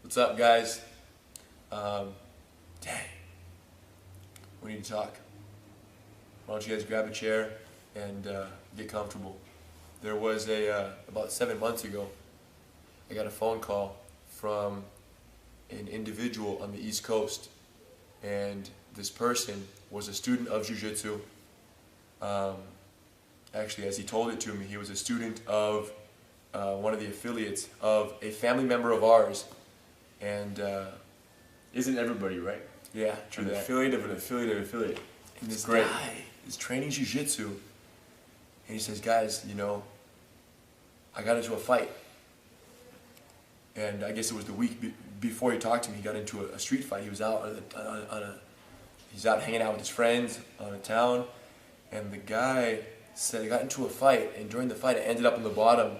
What's up, guys? Dang. We need to talk. Why don't you guys grab a chair and get comfortable? There was about 7 months ago, I got a phone call from an individual on the East Coast, and this person was a student of Jiu-jitsu. Actually, as he told it to me, he was a student of one of the affiliates of a family member of ours, and isn't everybody, right? yeah, true An that. affiliate of an affiliate of an affiliate. And this Great. guy is training Jiu-jitsu, and he says, guys, you know, I got into a fight. And I guess it was the week before he talked to me, he got into a street fight. He was out he's out hanging out with his friends on a town, and the guy said he got into a fight, and during the fight I ended up on the bottom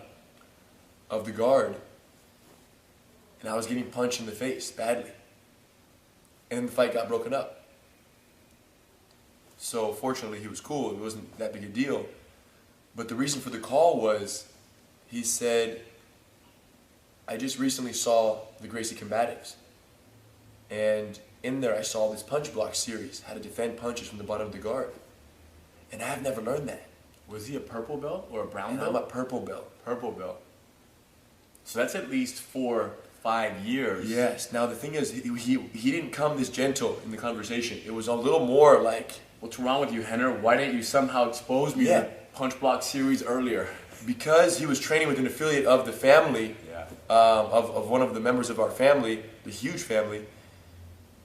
of the guard, and I was getting punched in the face badly. And then the fight got broken up. So fortunately he was cool, it wasn't that big a deal. But the reason for the call was, he said, I just recently saw the Gracie Combatives, and in there I saw this punch block series, how to defend punches from the bottom of the guard. And I've never learned that. Was he a purple belt or a brown And belt? I'm a purple belt. Purple belt. So that's at least 4-5 years. Yes. Now the thing is, he didn't come this gentle in the conversation. It was a little more like, What's wrong with you, Henner? Why didn't you somehow expose me Yeah. to punch block series earlier? because he was training with an affiliate of the family, Yeah. of one of the members of our family, the huge family,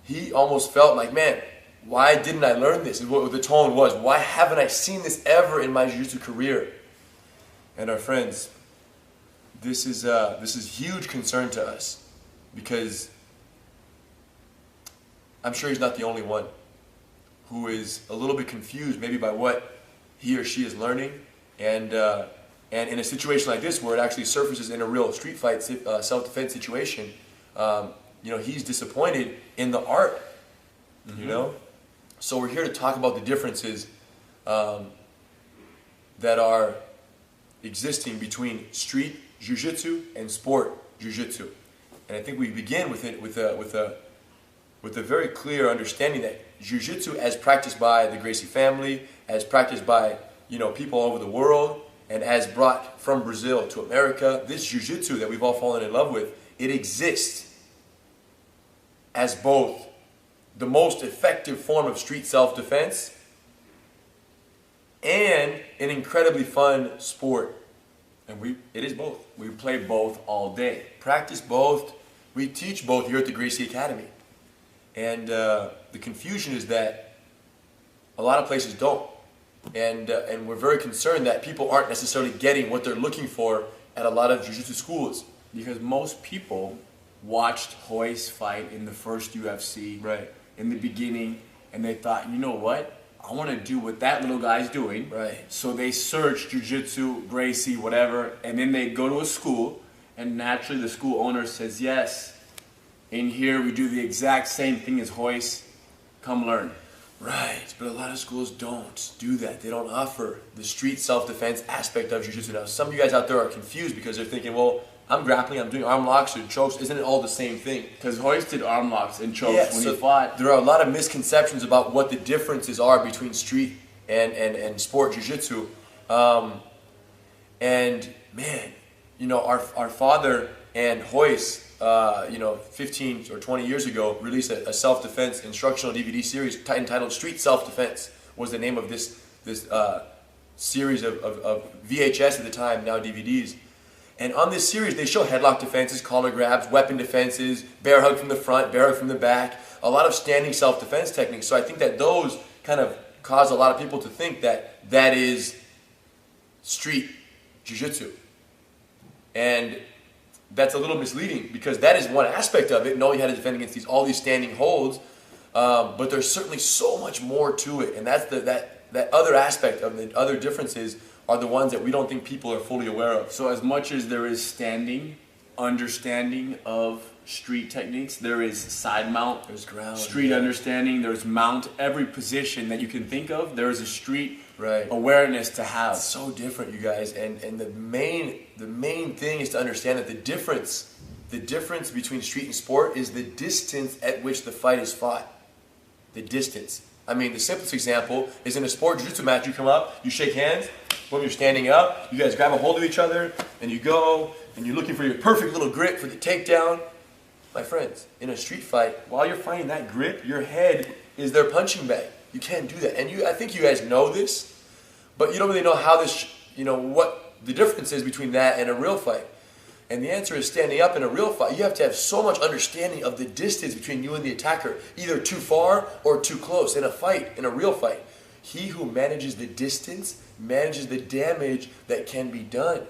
he almost felt like, man, why didn't I learn this? Is what the tone was. Why haven't I seen this ever in my jiu-jitsu career? And our friends, this is huge concern to us, because I'm sure he's not the only one who is a little bit confused maybe by what he or she is learning, and in a situation like this where it actually surfaces in a real street fight self-defense situation, you know, he's disappointed in the art, you know? So we're here to talk about the differences that are existing between street jiu-jitsu and sport jiu-jitsu. And I think we begin with it with a very clear understanding that jiu-jitsu, as practiced by the Gracie family, as practiced by, you know, people all over the world, and as brought from Brazil to America, this jiu-jitsu that we've all fallen in love with, it exists as both the most effective form of street self-defense and an incredibly fun sport. And it is both. We play both all day. Practice both. We teach both here at the Gracie Academy. And the confusion is that a lot of places don't. And we're very concerned that people aren't necessarily getting what they're looking for at a lot of jiu-jitsu schools. Because most people watched Royce fight in the first UFC Right. in the beginning, and they thought, you know what? I want to do what that little guy's doing. Right. So they search jiu-jitsu, Gracie, whatever, and then they go to a school, and naturally the school owner says, yes, in here we do the exact same thing as Royce. Come learn. Right, but a lot of schools don't do that. They don't offer the street self-defense aspect of jiu-jitsu. Now, some of you guys out there are confused because they're thinking, well, I'm grappling, I'm doing arm locks or chokes. Isn't it all the same thing? Because Royce did arm locks and chokes Yeah, when so he fought. there are a lot of misconceptions about what the differences are between street and sport jiu-jitsu. And man, you know, our father and Royce, you know, 15 or 20 years ago, released a self-defense instructional DVD series entitled Street Self-Defense, was the name of this series of VHS at the time, now DVDs. And on this series, they show headlock defenses, collar grabs, weapon defenses, bear hug from the front, bear hug from the back, a lot of standing self-defense techniques. So I think that those kind of cause a lot of people to think that that is street jiu-jitsu. And that's a little misleading, because that is one aspect of it, knowing how to defend against all these standing holds, but there's certainly so much more to it, and that's that other aspect of the other differences are the ones that we don't think people are fully aware of. So as much as there is standing, understanding of street techniques, there is side mount, There's ground, street yeah. understanding, there's mount, every position that you can think of, there is a street Right. awareness to have. It's so different, you guys, and the main thing is to understand that the difference the difference between street and sport is the distance at which the fight is fought. The distance. I mean, the simplest example is in a sport jiu-jitsu match, you come up, you shake hands, when you're standing up, you guys grab a hold of each other, and you go, and you're looking for your perfect little grip for the takedown. My friends, in a street fight, while you're fighting that grip, your head is their punching bag. You can't do that. And I think you guys know this, but you don't really know how this, what the difference is between that and a real fight. And the answer is standing up in a real fight. You have to have so much understanding of the distance between you and the attacker, either too far or too close. In a fight, in a real fight, he who manages the distance manages the damage that can be done.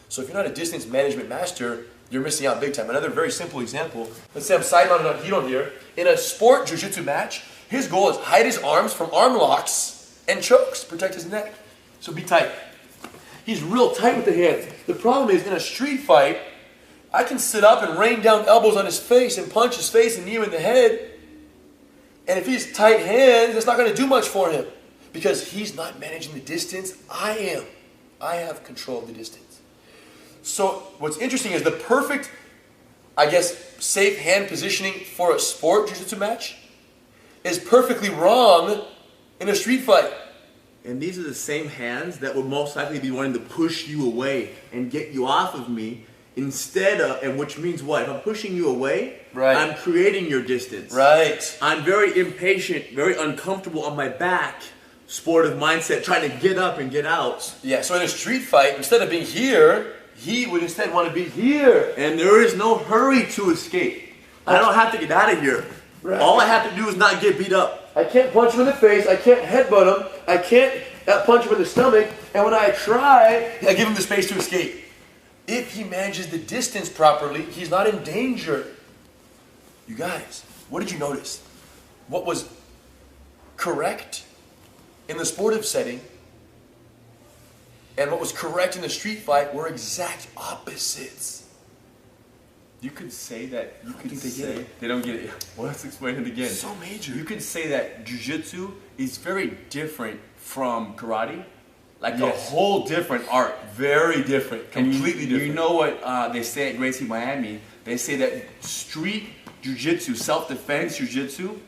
So if you're not a distance management master, you're missing out big time. Another very simple example, let's say I'm side mounted on Hidon here. In a sport jiu-jitsu match, his goal is hide his arms from arm locks and chokes, protect his neck. So be tight. He's real tight with the hands. The problem is, in a street fight, I can sit up and rain down elbows on his face and punch his face and knee him in the head. And if he's tight hands, that's not going to do much for him because he's not managing the distance. I am. I have control of the distance. So what's interesting is the perfect, safe hand positioning for a sport jiu-jitsu match is perfectly wrong in a street fight. And these are the same hands that would most likely be wanting to push you away and get you off of me instead of, and which means what? If I'm pushing you away, right, I'm creating your distance. Right. I'm very impatient, very uncomfortable on my back, sportive mindset, trying to get up and get out. Yeah, so in a street fight, instead of being here, he would instead want to be here. And there is no hurry to escape. I don't have to get out of here. Right. All I have to do is not get beat up. I can't punch him in the face, I can't headbutt him, I can't punch him in the stomach, and when I try, I give him the space to escape. If he manages the distance properly, he's not in danger. You guys, what did you notice? What was correct in the sportive setting and what was correct in the street fight were exact opposites. You could say that, they don't get it. Well, let's explain it again. So major. You could say that jiu-jitsu is very different from karate. Like a whole different art. Very different. Completely different. You know what they say at Gracie, Miami? They say that street jiu-jitsu, self-defense jiu-jitsu,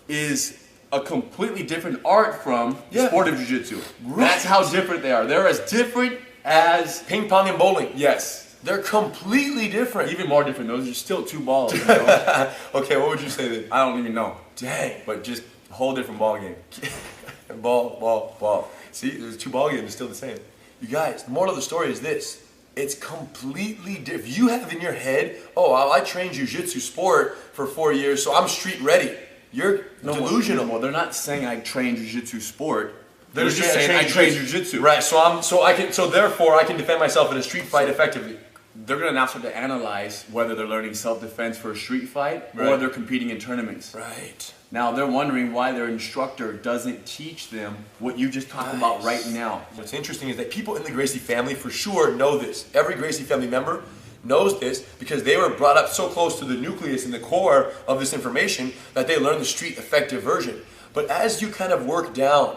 is a completely different art from sportive jiu-jitsu. Right. That's how different they are. They're as different as ping pong and bowling. Yes. They're completely different. Even more different. Those are still two balls. You know? Okay, what would you say then? I don't even know. Dang. But just a whole different ball game. Ball. See, there's two ball games, it's still the same. You guys, the moral of the story is this. It's completely different. If you have in your head, I trained jiu-jitsu sport for 4 years, so I'm street ready. You're delusional. Well, they're not saying I trained jiu-jitsu sport. They're just saying I trained jiu-jitsu. Right, so therefore I can defend myself in a street fight effectively. They're going to now start to analyze whether they're learning self-defense for a street fight or they're competing in tournaments. Right. Now they're wondering why their instructor doesn't teach them what you just talked about right now. What's interesting is that people in the Gracie family for sure know this. Every Gracie family member knows this because they were brought up so close to the nucleus and the core of this information that they learned the street effective version. But as you kind of work down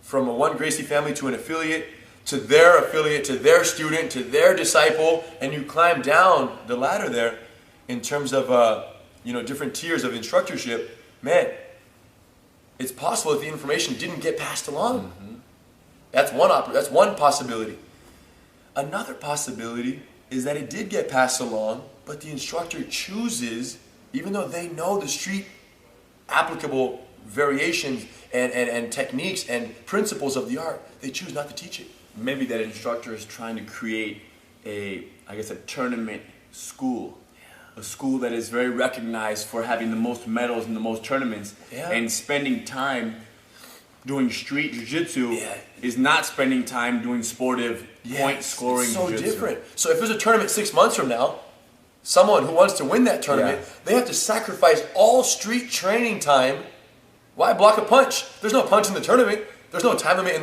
from one Gracie family to an affiliate, to their student, to their disciple, and you climb down the ladder there in terms of different tiers of instructorship, man, it's possible that the information didn't get passed along. Mm-hmm. That's one possibility. Another possibility is that it did get passed along, but the instructor chooses, even though they know the street applicable variations and techniques and principles of the art, they choose not to teach it. Maybe that instructor is trying to create a tournament school. A school that is very recognized for having the most medals in the most tournaments. Yeah. And spending time doing street jiu-jitsu is not spending time doing sportive point scoring so jiu-jitsu. Different. So if there's a tournament 6 months from now, someone who wants to win that tournament, they have to sacrifice all street training time. Why block a punch? There's no punch in the tournament. There's no time limit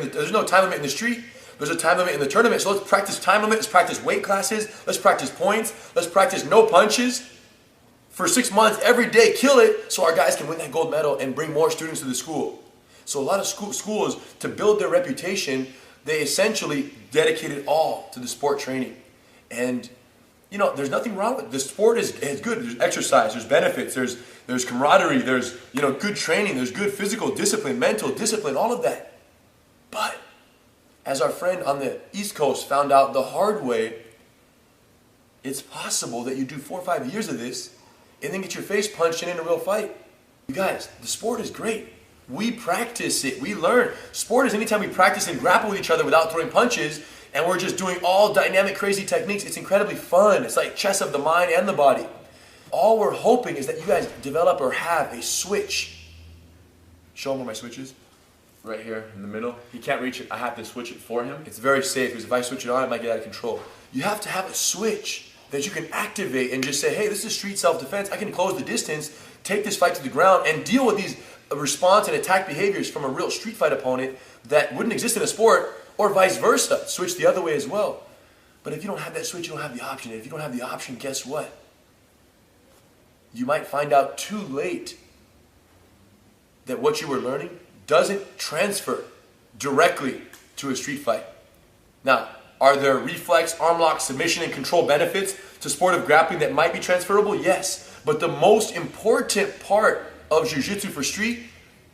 in the street. There's a time limit in the tournament, so let's practice time limit, let's practice weight classes, let's practice points, let's practice no punches for 6 months every day, kill it, so our guys can win that gold medal and bring more students to the school. So a lot of schools, to build their reputation, they essentially dedicate it all to the sport training. And you know, there's nothing wrong with it. The sport is good. There's exercise, there's benefits, there's camaraderie, there's, you know, good training, there's good physical discipline, mental discipline, all of that. But as our friend on the East Coast found out the hard way, it's possible that you do 4 or 5 years of this and then get your face punched in a real fight. You guys, the sport is great. We practice it. We learn. Sport is anytime we practice and grapple with each other without throwing punches, and we're just doing all dynamic, crazy techniques. It's incredibly fun. It's like chess of the mind and the body. All we're hoping is that you guys develop or have a switch. Show them where my switch is. Right here in the middle. He can't reach it. I have to switch it for him. It's very safe because if I switch it on, it might get out of control. You have to have a switch that you can activate and just say, hey, this is street self-defense. I can close the distance, take this fight to the ground, and deal with these response and attack behaviors from a real street fight opponent that wouldn't exist in a sport, or vice versa. Switch the other way as well. But if you don't have that switch, you don't have the option. And if you don't have the option, guess what? You might find out too late that what you were learning doesn't transfer directly to a street fight. Now, are there reflex, arm lock, submission, and control benefits to sportive grappling that might be transferable? Yes. But the most important part of jiu-jitsu for street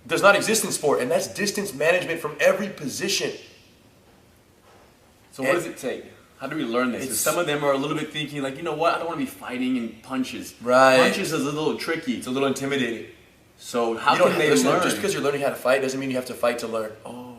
does not exist in sport, and that's distance management from every position. So what does it take? How do we learn this? 'Cause some of them are a little bit thinking like, you know what, I don't want to be fighting in punches. Right. Punches is a little tricky. It's a little intimidating. So how can they learn? Just because you're learning how to fight doesn't mean you have to fight to learn. Oh,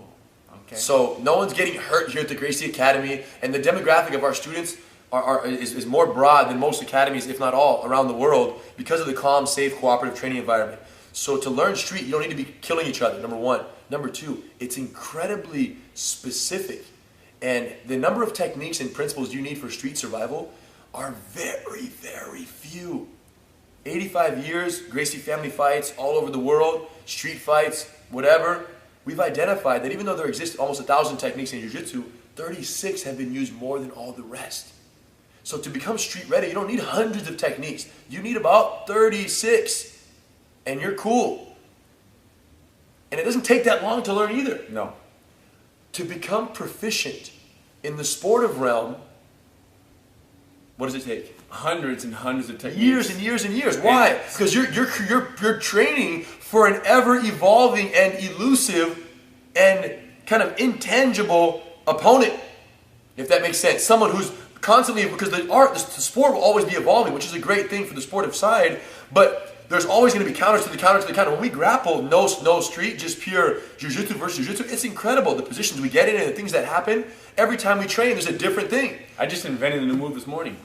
okay. So no one's getting hurt here at the Gracie Academy, and the demographic of our students is more broad than most academies, if not all, around the world because of the calm, safe, cooperative training environment. So to learn street, you don't need to be killing each other, number one. Number two, it's incredibly specific. And the number of techniques and principles you need for street survival are very, very few. 85 years, Gracie family fights all over the world, street fights, whatever. We've identified that even though there exist almost 1,000 techniques in jiu-jitsu, 36 have been used more than all the rest. So to become street ready, you don't need hundreds of techniques. You need about 36. And you're cool. And it doesn't take that long to learn either. No. To become proficient in the sportive realm, what does it take? Hundreds and hundreds of techniques. Years and years and years. Why? Because you're training for an ever-evolving and elusive and kind of intangible opponent, if that makes sense. Someone who's constantly, because the sport will always be evolving, which is a great thing for the sportive side, but there's always going to be counters to the counter to the counter. When we grapple, no street, just pure jiu-jitsu versus jiu-jitsu, it's incredible. The positions we get in and the things that happen, every time we train, there's a different thing. I just invented a new move this morning.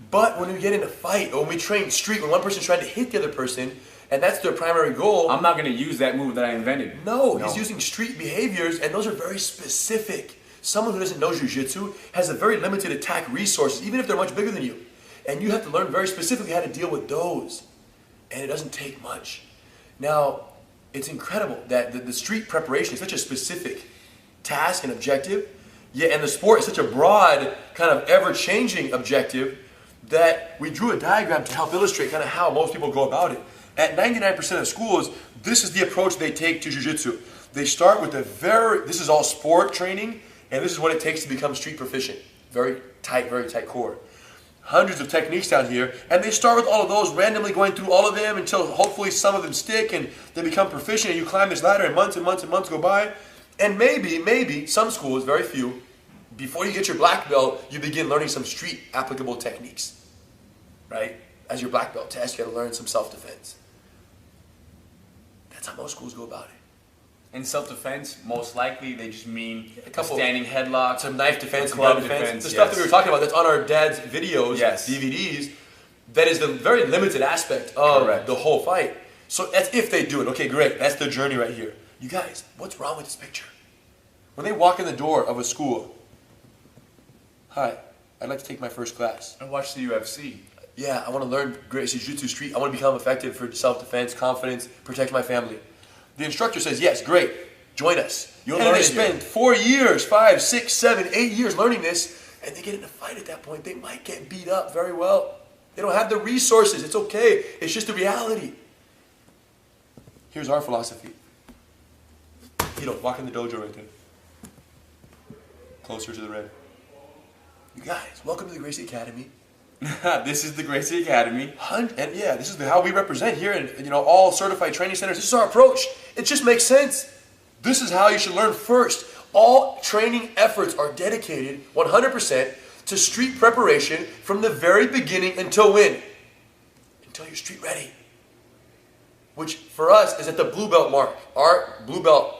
But when we get in a fight, or when we train street, when one person's trying to hit the other person, and that's their primary goal. I'm not going to use that move that I invented. No, he's using street behaviors, and those are very specific. Someone who doesn't know jiu-jitsu has a very limited attack resources, even if they're much bigger than you. And you have to learn very specifically how to deal with those. And it doesn't take much. Now, it's incredible that the street preparation is such a specific task and objective, and the sport is such a broad, kind of ever-changing objective that we drew a diagram to help illustrate kind of how most people go about it. At 99% of schools, this is the approach they take to jiu-jitsu. They start with this is all sport training, and this is what it takes to become street proficient. Very tight core. Hundreds of techniques down here, and they start with all of those, randomly going through all of them until hopefully some of them stick and they become proficient, and you climb this ladder and months and months and months go by. And maybe, some schools, very few, before you get your black belt, you begin learning some street applicable techniques, right? As your black belt test, you got to learn some self-defense. That's how most schools go about it. In self-defense, most likely they just mean a couple standing headlock, some knife defense, club defense. defense. The stuff that we were talking about that's on our dad's videos, Yes. DVDs, that is the very limited aspect of Correct. the whole fight. So that's if they do it. Okay, great. That's the journey right here. You guys, what's wrong with this picture? When they walk in the door of a school, hi, I'd like to take my first class. I watched the UFC. Yeah, I want to learn Gracie Jiu-Jitsu Street. I want to become effective for self-defense, confidence, protect my family. The instructor says, yes, great, join us. You'll and learn they it spend here. 4 years, 5, 6, 7, 8 years learning this, and they get in a fight at that point. They might get beat up very well. They don't have the resources. It's okay. It's just the reality. Here's our philosophy. Walk in the dojo right there. Closer to the red. You guys, welcome to the Gracie Academy. This is the Gracie Academy. And yeah, this is how we represent here in all certified training centers. This is our approach. It just makes sense. This is how you should learn first. All training efforts are dedicated 100% to street preparation from the very beginning until when? Until you're street ready. Which for us is at the blue belt mark. Our blue belt,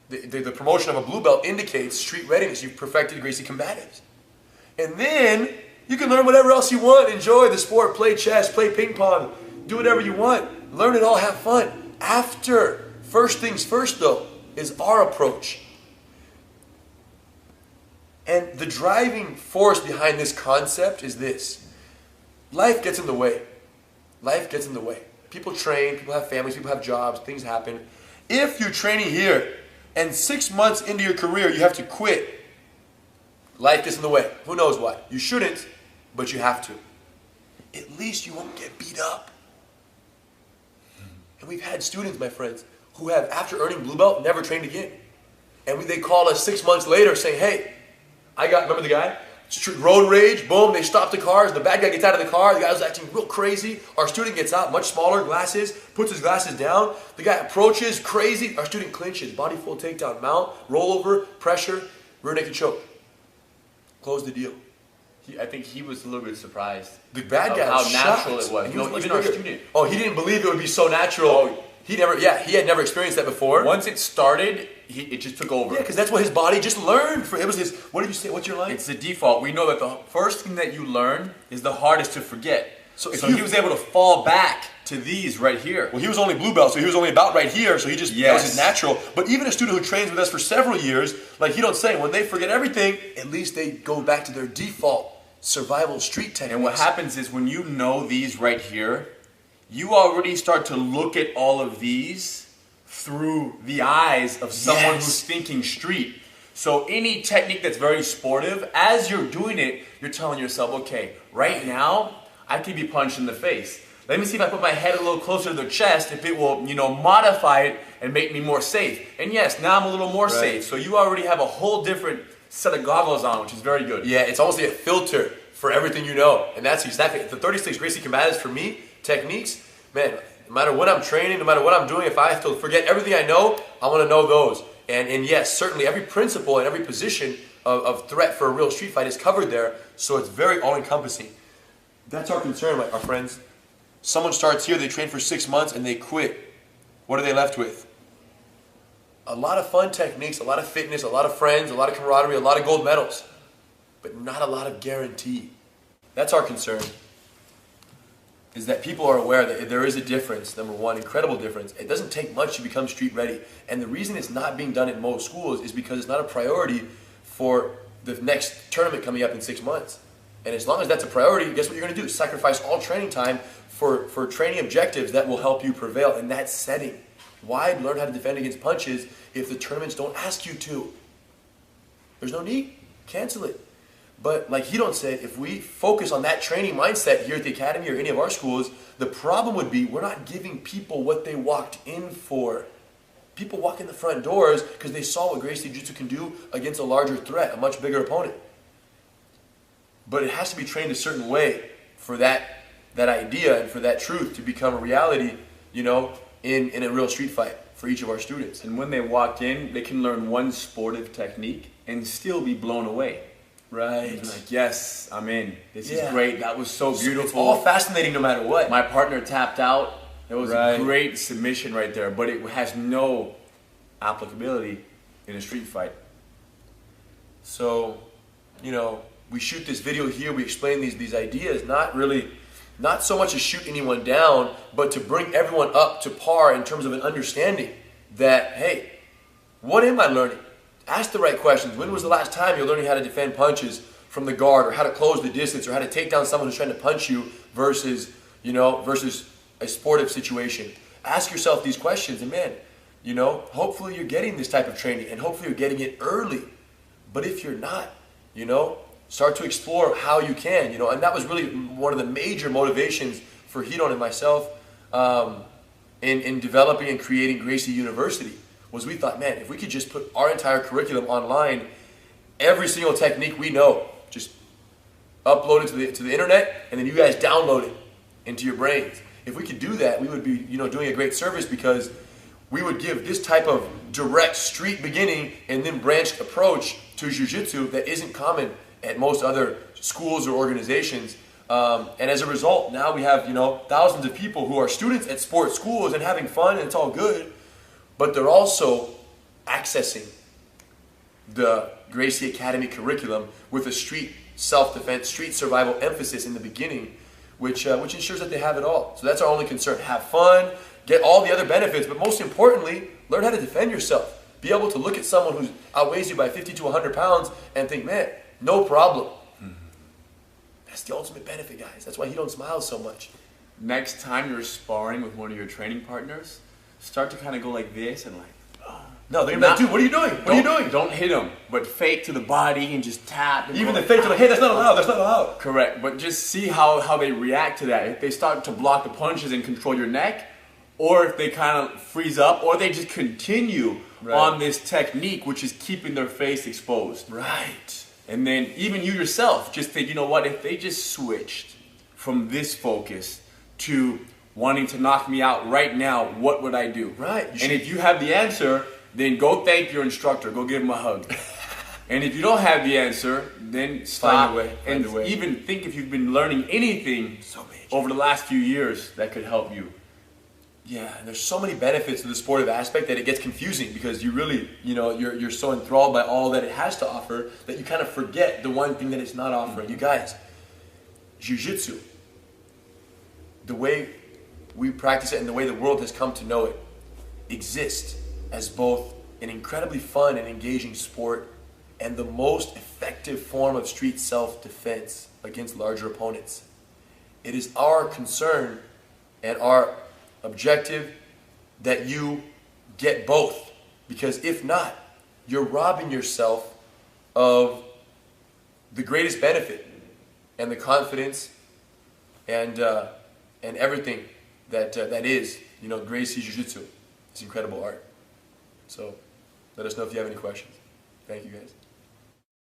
the promotion of a blue belt indicates street readiness. You've perfected Gracie combatives. And then you can learn whatever else you want. Enjoy the sport, play chess, play ping pong, do whatever you want. Learn it all, have fun. After, first things first though, is our approach. And the driving force behind this concept is this. Life gets in the way. Life gets in the way. People train, people have families, people have jobs, things happen. If you're training here and 6 months into your career you have to quit, life gets in the way. Who knows why? You shouldn't, but you have to. At least you won't get beat up. And we've had students, my friends, who have, after earning blue belt, never trained again. And they call us 6 months later saying, hey, remember the guy? Road rage, boom, they stop the cars, the bad guy gets out of the car, the guy was acting real crazy, our student gets out, much smaller, glasses, puts his glasses down, the guy approaches, crazy, our student clinches, body full takedown, mount, rollover, pressure, rear naked choke. Close the deal. I think he was a little bit surprised. The bad guy how was natural shocked. it was. Even our student. Oh, he didn't believe it would be so natural. Oh. He had never experienced that before. Once it started, it just took over. Yeah, because that's what his body just learned. It was his, what did you say, what's your line? It's the default. We know that the first thing that you learn is the hardest to forget. So he was able to fall back to these right here. Well, he was only blue belt, so he was only about right here, so that was his natural. But even a student who trains with us for several years, like he don't say, when they forget everything, at least they go back to their default survival street techniques. And what happens is when you know these right here, you already start to look at all of these through the eyes of someone who's thinking street. So any technique that's very sportive, as you're doing it, you're telling yourself, okay, right now, I could be punched in the face. Let me see if I put my head a little closer to the chest, if it will, modify it and make me more safe. And yes, now I'm a little more safe. So you already have a whole different set of goggles on, which is very good. Yeah, it's almost like a filter for everything you know. And that's exactly, the 36 Gracie combatives for me, techniques, man, no matter what I'm training, no matter what I'm doing, if I have to forget everything I know, I want to know those. And yes, certainly every principle and every position of threat for a real street fight is covered there, so it's very all-encompassing. That's our concern, our friends. Someone starts here, they train for 6 months, and they quit. What are they left with? A lot of fun techniques, a lot of fitness, a lot of friends, a lot of camaraderie, a lot of gold medals, but not a lot of guarantee. That's our concern, is that people are aware that there is a difference, number one, incredible difference. It doesn't take much to become street ready. And the reason it's not being done in most schools is because it's not a priority for the next tournament coming up in 6 months. And as long as that's a priority, guess what you're going to do? Sacrifice all training time for training objectives that will help you prevail in that setting. Why learn how to defend against punches if the tournaments don't ask you to? There's no need. Cancel it. But like Hidon said, if we focus on that training mindset here at the academy or any of our schools, the problem would be we're not giving people what they walked in for. People walk in the front doors because they saw what Gracie Jiu-Jitsu can do against a larger threat, a much bigger opponent. But it has to be trained a certain way for that idea and for that truth to become a reality, in a real street fight for each of our students. And when they walk in, they can learn one sportive technique and still be blown away. Right. Like, yes, I'm in. This is great. That was so beautiful. It's all fascinating no matter what. My partner tapped out. It was a great submission right there, but it has no applicability in a street fight. So, we shoot this video here, we explain these ideas, not so much to shoot anyone down, but to bring everyone up to par in terms of an understanding that, hey, what am I learning? Ask the right questions. When was the last time you're learning how to defend punches from the guard, or how to close the distance, or how to take down someone who's trying to punch you versus a sportive situation? Ask yourself these questions, and man, hopefully you're getting this type of training, and hopefully you're getting it early. But if you're not, start to explore how you can, and that was really one of the major motivations for Hidon and myself in developing and creating Gracie University. Was we thought, man, if we could just put our entire curriculum online, every single technique we know, just upload it to the internet, and then you guys download it into your brains. If we could do that, we would be, doing a great service, because we would give this type of direct street beginning and then branched approach to jiu-jitsu that isn't common at most other schools or organizations. And as a result, now we have, thousands of people who are students at sports schools and having fun, and it's all good, but they're also accessing the Gracie Academy curriculum with a street self-defense, street survival emphasis in the beginning, which ensures that they have it all. So that's our only concern. Have fun, get all the other benefits, but most importantly, learn how to defend yourself. Be able to look at someone who outweighs you by 50 to 100 pounds and think, man, no problem. That's the ultimate benefit, guys. That's why he don't smile so much. Next time you're sparring with one of your training partners, start to kind of go like this and no, they're gonna be like, dude, what are you doing? What are you doing? Don't hit them, but fake to the body and just tap. And even the fake to like, hey, that's not allowed, that's not allowed. Correct, but just see how they react to that. If they start to block the punches and control your neck, or if they kind of freeze up, or they just continue on this technique, which is keeping their face exposed. Right. And then even you yourself, just think, you know what, if they just switched from this focus to wanting to knock me out right now, what would I do? Right. And if you have the answer, then go thank your instructor. Go give him a hug. And if you don't have the answer, then stop. Find a way. Even think if you've been learning anything over the last few years that could help you. Yeah, and there's so many benefits to the sportive aspect that it gets confusing, because you really, you're so enthralled by all that it has to offer that you kind of forget the one thing that it's not offering. You guys, jiu-jitsu, the way we practice it and the way the world has come to know it, exists as both an incredibly fun and engaging sport and the most effective form of street self-defense against larger opponents. It is our concern and our objective that you get both, because if not, you're robbing yourself of the greatest benefit and the confidence and everything that is, Gracie Jiu-Jitsu. It's incredible art. So let us know if you have any questions. Thank you, guys.